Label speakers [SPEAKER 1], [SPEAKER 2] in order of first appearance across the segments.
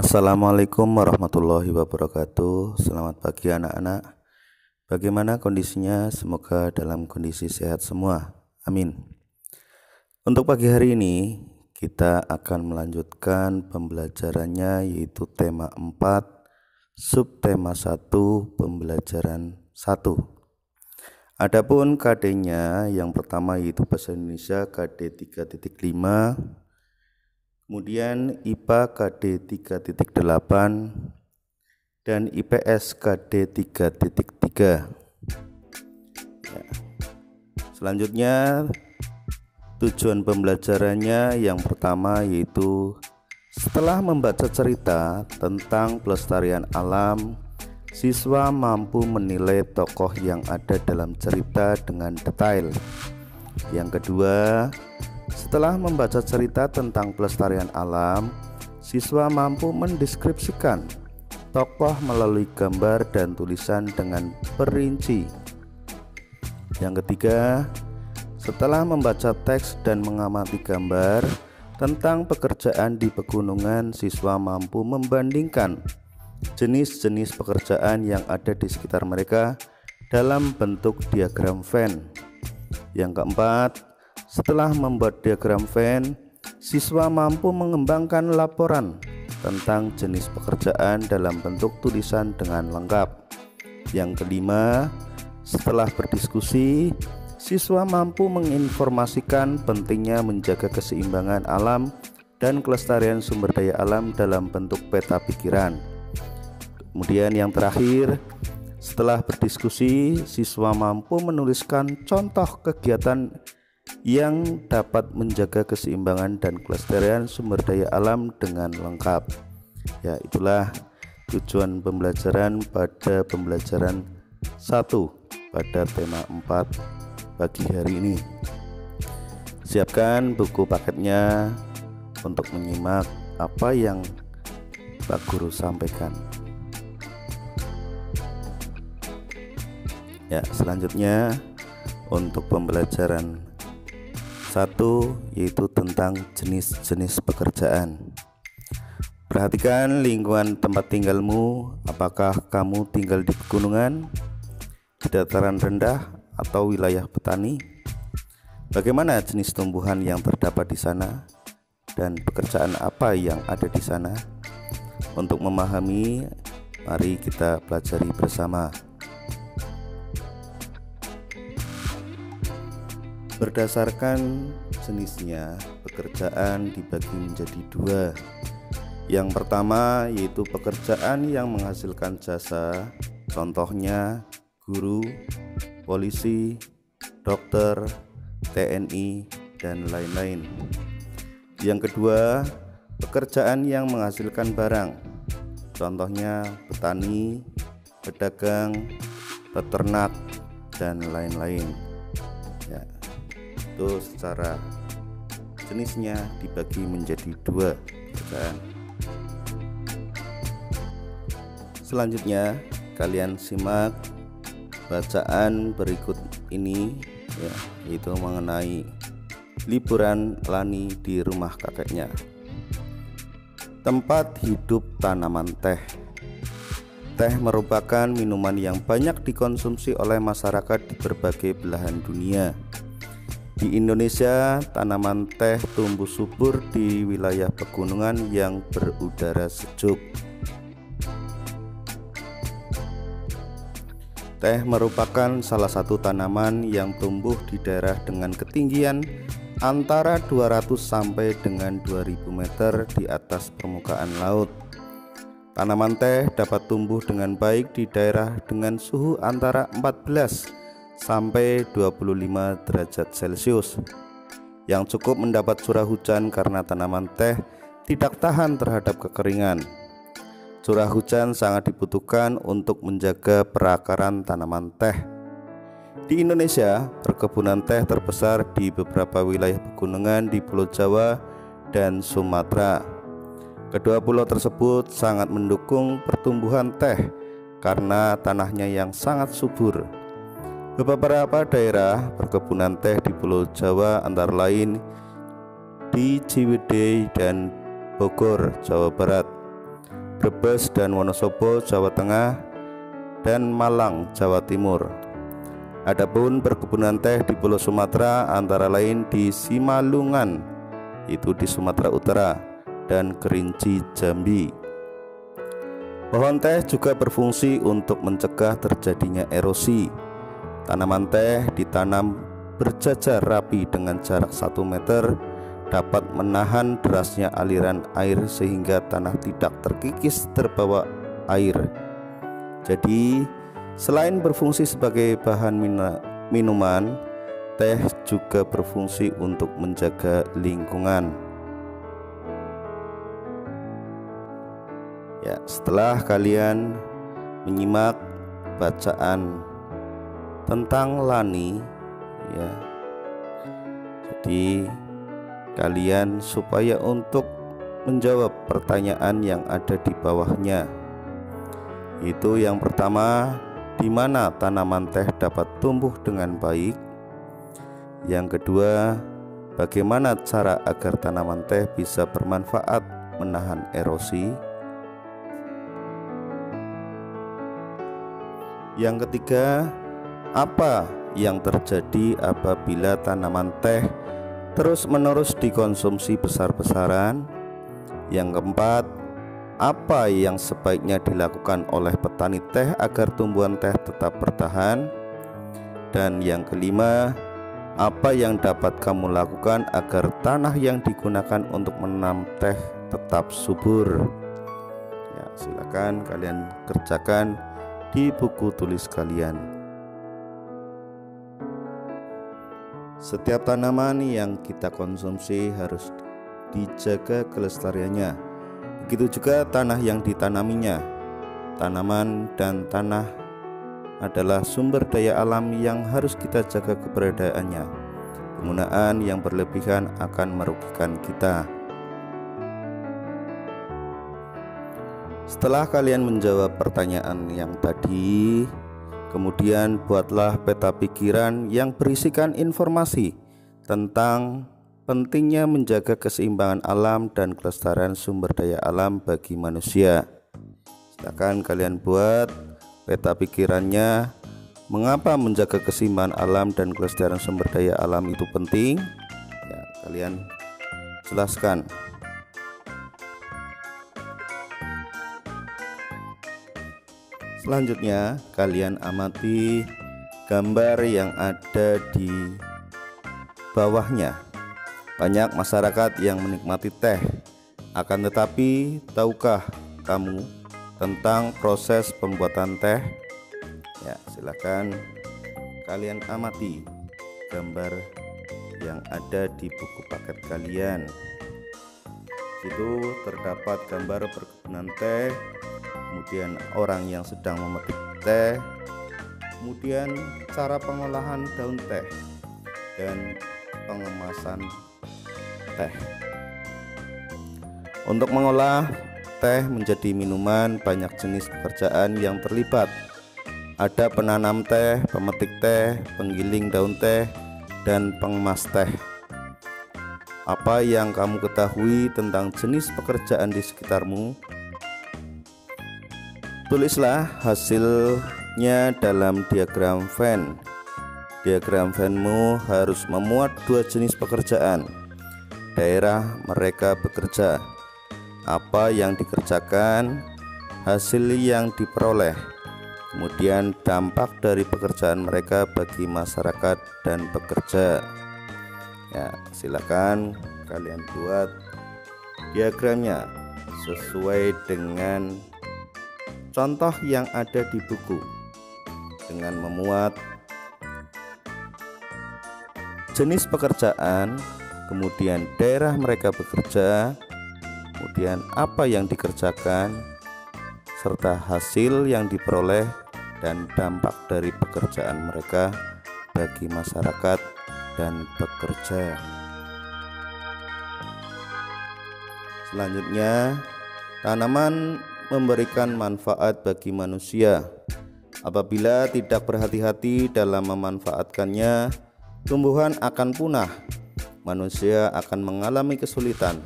[SPEAKER 1] Assalamualaikum warahmatullahi wabarakatuh. Selamat pagi anak-anak. Bagaimana kondisinya? Semoga dalam kondisi sehat semua. Amin. Untuk pagi hari ini kita akan melanjutkan pembelajarannya, yaitu tema 4, subtema 1, pembelajaran 1. Adapun KD-nya yang pertama yaitu Bahasa Indonesia KD 3.5, kemudian IPA KD 3.8 dan IPS KD 3.3. Selanjutnya tujuan pembelajarannya yang pertama yaitu setelah membaca cerita tentang pelestarian alam, siswa mampu menilai tokoh yang ada dalam cerita dengan detail. Yang kedua, setelah membaca cerita tentang pelestarian alam, siswa mampu mendeskripsikan tokoh melalui gambar dan tulisan dengan perinci. Yang ketiga, setelah membaca teks dan mengamati gambar tentang pekerjaan di pegunungan, siswa mampu membandingkan jenis-jenis pekerjaan yang ada di sekitar mereka dalam bentuk diagram Venn. Yang keempat, setelah membuat diagram Venn, siswa mampu mengembangkan laporan tentang jenis pekerjaan dalam bentuk tulisan dengan lengkap. Yang kelima, setelah berdiskusi, siswa mampu menginformasikan pentingnya menjaga keseimbangan alam dan kelestarian sumber daya alam dalam bentuk peta pikiran. Kemudian yang terakhir, setelah berdiskusi, siswa mampu menuliskan contoh kegiatan yang dapat menjaga keseimbangan dan kelestarian sumber daya alam dengan lengkap. Ya, itulah tujuan pembelajaran pada pembelajaran 1 pada tema 4 pagi hari ini. Siapkan buku paketnya untuk menyimak apa yang Pak Guru sampaikan. Ya, selanjutnya untuk pembelajaran 1 yaitu tentang jenis-jenis pekerjaan. Perhatikan lingkungan tempat tinggalmu. Apakah kamu tinggal di pegunungan, di dataran rendah, atau wilayah petani? Bagaimana jenis tumbuhan yang terdapat di sana dan pekerjaan apa yang ada di sana? Untuk memahami, mari kita pelajari bersama. Berdasarkan jenisnya, pekerjaan dibagi menjadi 2. Yang pertama yaitu pekerjaan yang menghasilkan jasa, contohnya guru, polisi, dokter, TNI, dan lain-lain. Yang kedua, pekerjaan yang menghasilkan barang, contohnya petani, pedagang, peternak, dan lain-lain. Ya, itu secara jenisnya dibagi menjadi 2 pekerjaan. Selanjutnya kalian simak bacaan berikut ini, ya, yaitu mengenai liburan Lani di rumah kakeknya. Tempat hidup tanaman teh. Teh merupakan minuman yang banyak dikonsumsi oleh masyarakat di berbagai belahan dunia. Di Indonesia, tanaman teh tumbuh subur di wilayah pegunungan yang berudara sejuk. Teh merupakan salah satu tanaman yang tumbuh di daerah dengan ketinggian antara 200 sampai dengan 2000 meter di atas permukaan laut. Tanaman teh dapat tumbuh dengan baik di daerah dengan suhu antara 14 sampai 25 derajat Celcius, yang cukup mendapat curah hujan karena tanaman teh tidak tahan terhadap kekeringan. Curah hujan sangat dibutuhkan untuk menjaga perakaran tanaman teh. Di Indonesia, perkebunan teh terbesar di beberapa wilayah pegunungan di Pulau Jawa dan Sumatera. Kedua pulau tersebut sangat mendukung pertumbuhan teh karena tanahnya yang sangat subur. Beberapa daerah perkebunan teh di Pulau Jawa antara lain di Ciwidey dan Bogor, Jawa Barat. Brebes dan Wonosobo, Jawa Tengah, dan Malang, Jawa Timur. Adapun perkebunan teh di Pulau Sumatera antara lain di Simalungan, itu di Sumatera Utara, dan Kerinci, Jambi. Pohon teh juga berfungsi untuk mencegah terjadinya erosi. Tanaman teh ditanam berjajar rapi dengan jarak 1 meter, dapat menahan derasnya aliran air sehingga tanah tidak terkikis terbawa air. Jadi selain berfungsi sebagai bahan minuman, teh juga berfungsi untuk menjaga lingkungan. Ya, setelah kalian menyimak bacaan tentang lani, ya, jadi kalian supaya untuk menjawab pertanyaan yang ada di bawahnya. Itu yang pertama, di mana tanaman teh dapat tumbuh dengan baik? Yang kedua, bagaimana cara agar tanaman teh bisa bermanfaat menahan erosi? Yang ketiga, apa yang terjadi apabila tanaman teh terus-menerus dikonsumsi besar-besaran? Yang keempat, apa yang sebaiknya dilakukan oleh petani teh agar tumbuhan teh tetap bertahan? Dan yang kelima, apa yang dapat kamu lakukan agar tanah yang digunakan untuk menanam teh tetap subur? Ya, silakan kalian kerjakan di buku tulis kalian. Setiap tanaman yang kita konsumsi harus dijaga kelestariannya. Begitu juga tanah yang ditanaminya. Tanaman dan tanah adalah sumber daya alam yang harus kita jaga keberadaannya. Penggunaan yang berlebihan akan merugikan kita. Setelah kalian menjawab pertanyaan yang tadi, kemudian buatlah peta pikiran yang berisikan informasi tentang pentingnya menjaga keseimbangan alam dan kelestarian sumber daya alam bagi manusia. Silakan kalian buat peta pikirannya, mengapa menjaga keseimbangan alam dan kelestarian sumber daya alam itu penting. Ya, kalian jelaskan. Selanjutnya, kalian amati gambar yang ada di bawahnya. Banyak masyarakat yang menikmati teh. Akan tetapi, tahukah kamu tentang proses pembuatan teh? Ya, silakan kalian amati gambar yang ada di buku paket kalian. Situ terdapat gambar perkebunan teh, kemudian orang yang sedang memetik teh, kemudian cara pengolahan daun teh dan pengemasan teh. Untuk mengolah teh menjadi minuman, banyak jenis pekerjaan yang terlibat. Ada penanam teh, pemetik teh, penggiling daun teh, dan pengemas teh. Apa yang kamu ketahui tentang jenis pekerjaan di sekitarmu? Tulislah hasilnya dalam diagram Venn. Diagram Venn-mu harus memuat 2 jenis pekerjaan, daerah mereka bekerja, apa yang dikerjakan, hasil yang diperoleh, kemudian dampak dari pekerjaan mereka bagi masyarakat dan pekerja. Ya, silakan kalian buat diagramnya sesuai dengan contoh yang ada di buku, dengan memuat jenis pekerjaan, kemudian daerah mereka bekerja, kemudian apa yang dikerjakan, serta hasil yang diperoleh dan dampak dari pekerjaan mereka bagi masyarakat dan pekerja. Selanjutnya, tanaman memberikan manfaat bagi manusia. Apabila tidak berhati-hati dalam memanfaatkannya, tumbuhan akan punah. Manusia akan mengalami kesulitan.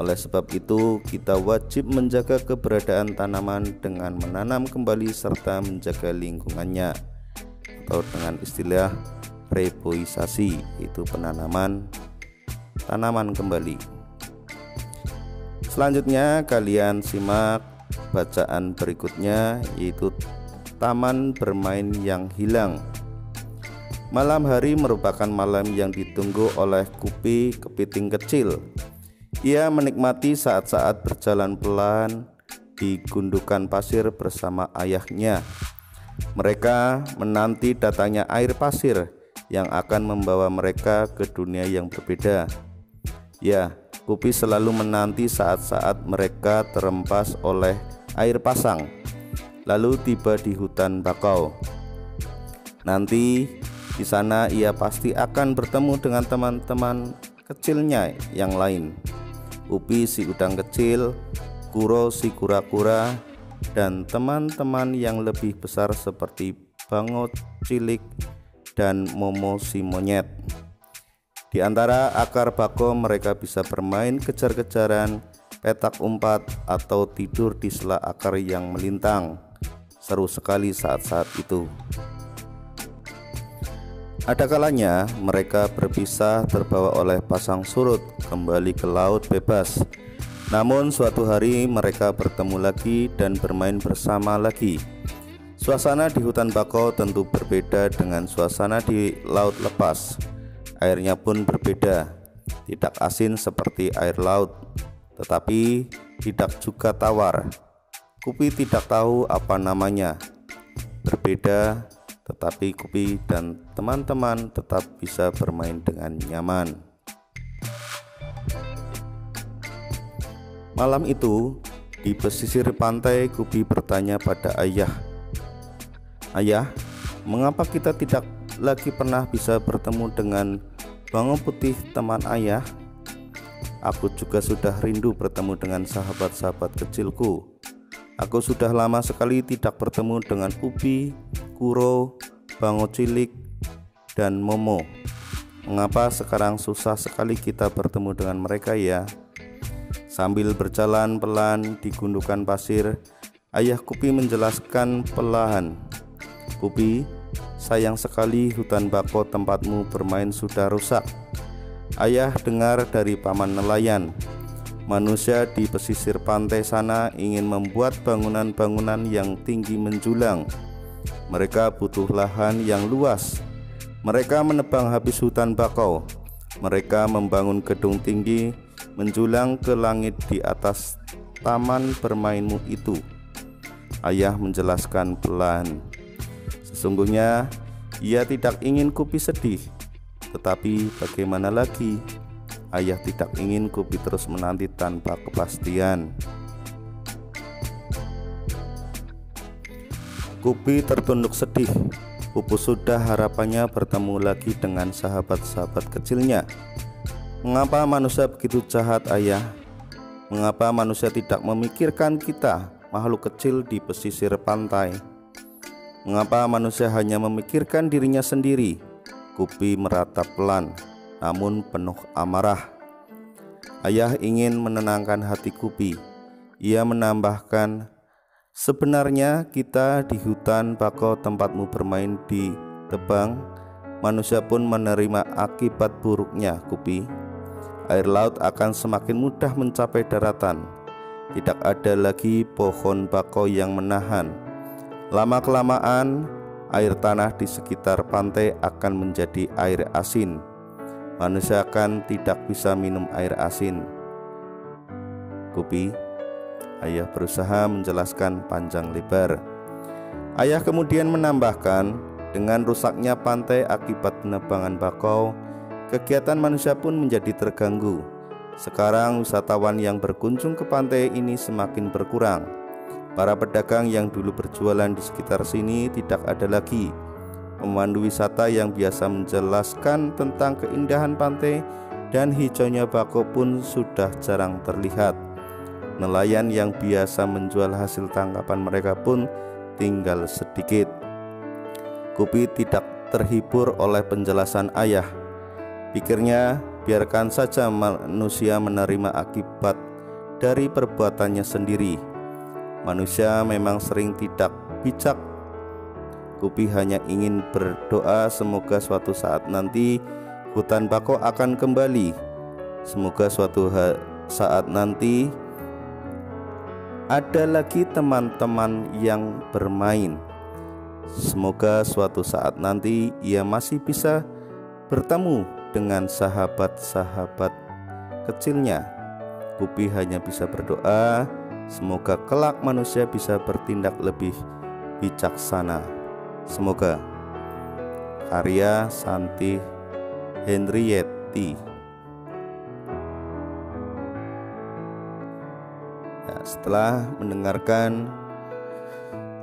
[SPEAKER 1] Oleh sebab itu, kita wajib menjaga keberadaan tanaman dengan menanam kembali serta menjaga lingkungannya, atau dengan istilah reboisasi, yaitu penanaman tanaman kembali. Selanjutnya kalian simak bacaan berikutnya, yaitu Taman Bermain yang Hilang. Malam hari merupakan malam yang ditunggu oleh Kupi kepiting kecil. Ia menikmati saat-saat berjalan pelan di gundukan pasir bersama ayahnya. Mereka menanti datangnya air pasir yang akan membawa mereka ke dunia yang berbeda. Ya, Kupi selalu menanti saat-saat mereka terempas oleh air pasang, lalu tiba di hutan bakau. Nanti di sana ia pasti akan bertemu dengan teman-teman kecilnya yang lain. Upi si udang kecil, Kuro si kura-kura, dan teman-teman yang lebih besar seperti Bango cilik dan Momo si monyet. Di antara akar bako mereka bisa bermain kejar-kejaran, petak umpat, atau tidur di sela akar yang melintang. Seru sekali saat-saat itu. Ada kalanya mereka berpisah terbawa oleh pasang surut kembali ke laut bebas. Namun suatu hari mereka bertemu lagi dan bermain bersama lagi. Suasana di hutan bakau tentu berbeda dengan suasana di laut lepas. Airnya pun berbeda, tidak asin seperti air laut, tetapi tidak juga tawar. Kupi tidak tahu apa namanya. Berbeda, tetapi Kupi dan teman-teman tetap bisa bermain dengan nyaman. Malam itu, di pesisir pantai, Kupi bertanya pada ayah, "Ayah, mengapa kita tidak lagi pernah bisa bertemu dengan Bango Putih teman ayah? Aku juga sudah rindu bertemu dengan sahabat-sahabat kecilku. Aku sudah lama sekali tidak bertemu dengan Upi, Kuro, Bango cilik, dan Momo. Mengapa sekarang susah sekali kita bertemu dengan mereka ya?" Sambil berjalan pelan di gundukan pasir, ayah Kupi menjelaskan perlahan, "Kupi, sayang sekali hutan bako tempatmu bermain sudah rusak. Ayah dengar dari paman nelayan, manusia di pesisir pantai sana ingin membuat bangunan-bangunan yang tinggi menjulang. Mereka butuh lahan yang luas. Mereka menebang habis hutan bakau. Mereka membangun gedung tinggi menjulang ke langit di atas taman bermainmu itu." Ayah menjelaskan pelan. Sesungguhnya ia tidak ingin Kupi sedih, tetapi bagaimana lagi? Ayah tidak ingin Kupi terus menanti tanpa kepastian. Kupi tertunduk sedih. Pupus sudah harapannya bertemu lagi dengan sahabat-sahabat kecilnya. "Mengapa manusia begitu jahat, ayah? Mengapa manusia tidak memikirkan kita, makhluk kecil di pesisir pantai? Mengapa manusia hanya memikirkan dirinya sendiri?" Kupi meratap pelan, namun penuh amarah. Ayah ingin menenangkan hati Kupi. Ia menambahkan, "Sebenarnya kita di hutan bakau tempatmu bermain ditebang, manusia pun menerima akibat buruknya, Kupi. Air laut akan semakin mudah mencapai daratan. Tidak ada lagi pohon bakau yang menahan. Lama-kelamaan, air tanah di sekitar pantai akan menjadi air asin. Manusia akan tidak bisa minum air asin." "Kupi," ayah berusaha menjelaskan panjang lebar. Ayah kemudian menambahkan, dengan rusaknya pantai akibat penebangan bakau, kegiatan manusia pun menjadi terganggu. Sekarang wisatawan yang berkunjung ke pantai ini semakin berkurang. Para pedagang yang dulu berjualan di sekitar sini tidak ada lagi. Pemandu wisata yang biasa menjelaskan tentang keindahan pantai dan hijaunya bakau pun sudah jarang terlihat. Nelayan yang biasa menjual hasil tangkapan mereka pun tinggal sedikit. Kupi tidak terhibur oleh penjelasan ayah. Pikirnya, biarkan saja manusia menerima akibat dari perbuatannya sendiri. Manusia memang sering tidak bijak. Kupi hanya ingin berdoa semoga suatu saat nanti hutan bakau akan kembali. Semoga suatu saat nanti ada lagi teman-teman yang bermain. Semoga suatu saat nanti ia masih bisa bertemu dengan sahabat-sahabat kecilnya. Kupi hanya bisa berdoa semoga kelak manusia bisa bertindak lebih bijaksana. Semoga. Karya Santi Henriette. Ya, setelah mendengarkan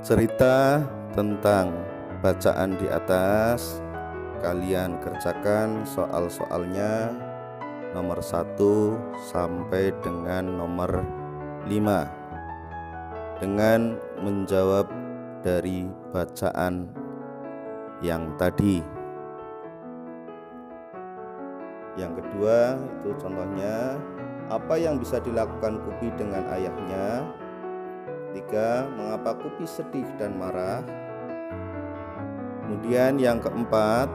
[SPEAKER 1] cerita tentang bacaan di atas, kalian kerjakan soal-soalnya nomor 1 sampai dengan nomor 5 dengan menjawab dari bacaan yang tadi. Yang kedua itu contohnya, apa yang bisa dilakukan Kupi dengan ayahnya? 3. Mengapa Kupi sedih dan marah? Kemudian yang keempat,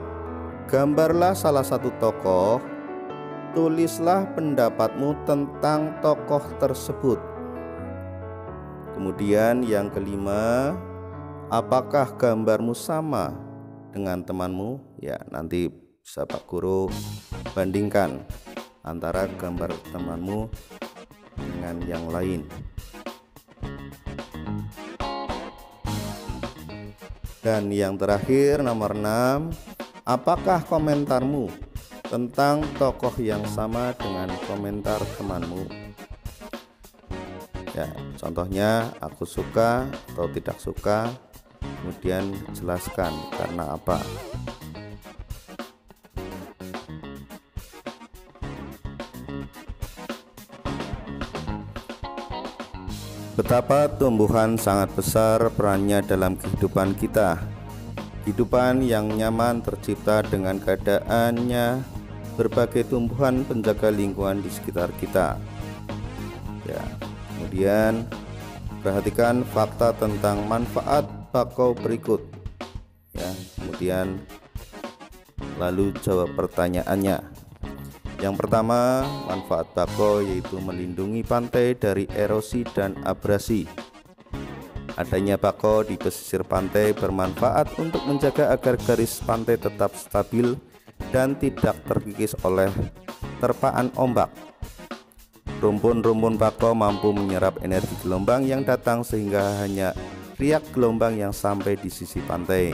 [SPEAKER 1] gambarlah salah satu tokoh. Tulislah pendapatmu tentang tokoh tersebut. Kemudian yang kelima, apakah gambarmu sama dengan temanmu? Ya, nanti bisa Pak Guru bandingkan antara gambar temanmu dengan yang lain. Dan yang terakhir nomor 6, apakah komentarmu tentang tokoh yang sama dengan komentar temanmu? Ya, contohnya aku suka atau tidak suka, kemudian jelaskan karena apa. Betapa tumbuhan sangat besar perannya dalam kehidupan kita. Kehidupan yang nyaman tercipta dengan keadaannya berbagai tumbuhan penjaga lingkungan di sekitar kita. Ya, kemudian perhatikan fakta tentang manfaat bakau berikut. Ya, kemudian lalu jawab pertanyaannya. Yang pertama, manfaat bakau yaitu melindungi pantai dari erosi dan abrasi. Adanya bakau di pesisir pantai bermanfaat untuk menjaga agar garis pantai tetap stabil dan tidak terkikis oleh terpaan ombak. Rumpun-rumpun bakau mampu menyerap energi gelombang yang datang sehingga hanya riak gelombang yang sampai di sisi pantai.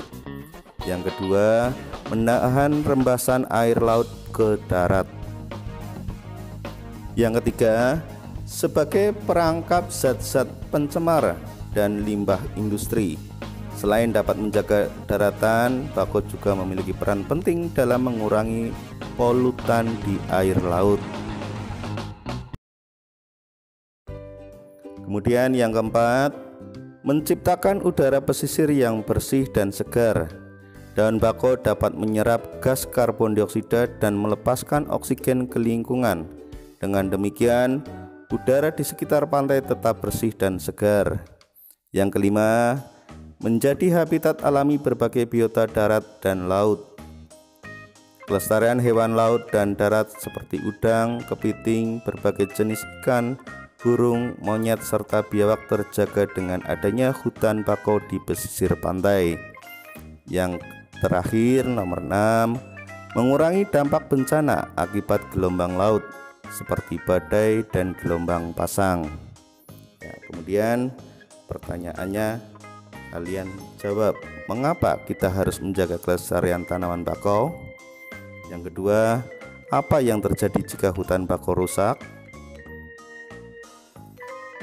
[SPEAKER 1] Yang kedua, menahan rembasan air laut ke darat. Yang ketiga, sebagai perangkap zat-zat pencemar dan limbah industri. Selain dapat menjaga daratan, bakau juga memiliki peran penting dalam mengurangi polutan di air laut. Kemudian yang keempat, menciptakan udara pesisir yang bersih dan segar. Daun bakau dapat menyerap gas karbon dioksida dan melepaskan oksigen ke lingkungan. Dengan demikian, udara di sekitar pantai tetap bersih dan segar. Yang kelima, menjadi habitat alami berbagai biota darat dan laut. Kelestarian hewan laut dan darat seperti udang, kepiting, berbagai jenis ikan, burung, monyet, serta biawak terjaga dengan adanya hutan bakau di pesisir pantai. Yang terakhir nomor 6, mengurangi dampak bencana akibat gelombang laut seperti badai dan gelombang pasang. Ya, kemudian pertanyaannya kalian jawab, mengapa kita harus menjaga kelestarian tanaman bakau? Yang kedua, apa yang terjadi jika hutan bakau rusak?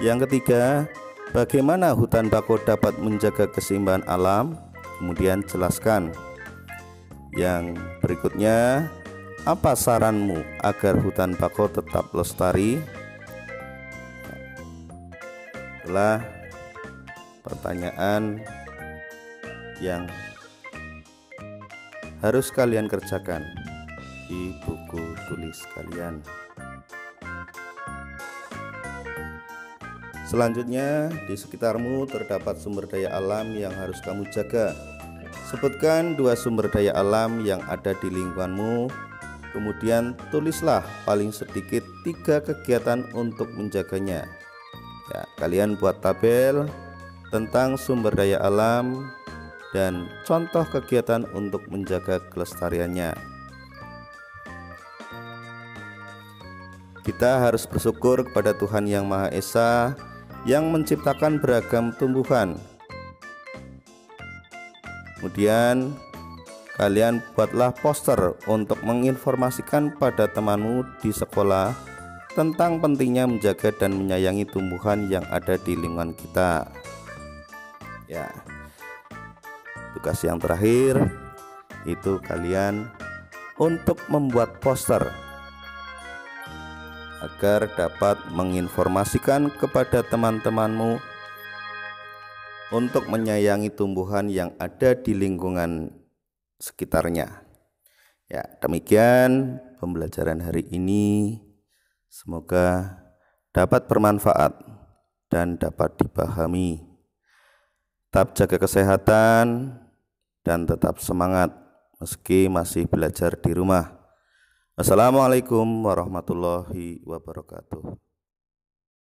[SPEAKER 1] Yang ketiga, bagaimana hutan bakau dapat menjaga keseimbangan alam? Kemudian jelaskan. Yang berikutnya, apa saranmu agar hutan bakau tetap lestari? Itulah pertanyaan yang harus kalian kerjakan di buku tulis kalian. Selanjutnya, di sekitarmu terdapat sumber daya alam yang harus kamu jaga. Sebutkan 2 sumber daya alam yang ada di lingkunganmu. Kemudian tulislah paling sedikit 3 kegiatan untuk menjaganya. Ya, kalian buat tabel tentang sumber daya alam dan contoh kegiatan untuk menjaga kelestariannya. Kita harus bersyukur kepada Tuhan Yang Maha Esa yang menciptakan beragam tumbuhan. Kemudian kalian buatlah poster untuk menginformasikan pada temanmu di sekolah tentang pentingnya menjaga dan menyayangi tumbuhan yang ada di lingkungan kita. Ya, tugas yang terakhir itu kalian untuk membuat poster agar dapat menginformasikan kepada teman-temanmu untuk menyayangi tumbuhan yang ada di lingkungan sekitarnya. Ya, demikian pembelajaran hari ini. Semoga dapat bermanfaat dan dapat dipahami. Tetap jaga kesehatan dan tetap semangat meski masih belajar di rumah. Wassalamualaikum warahmatullahi wabarakatuh.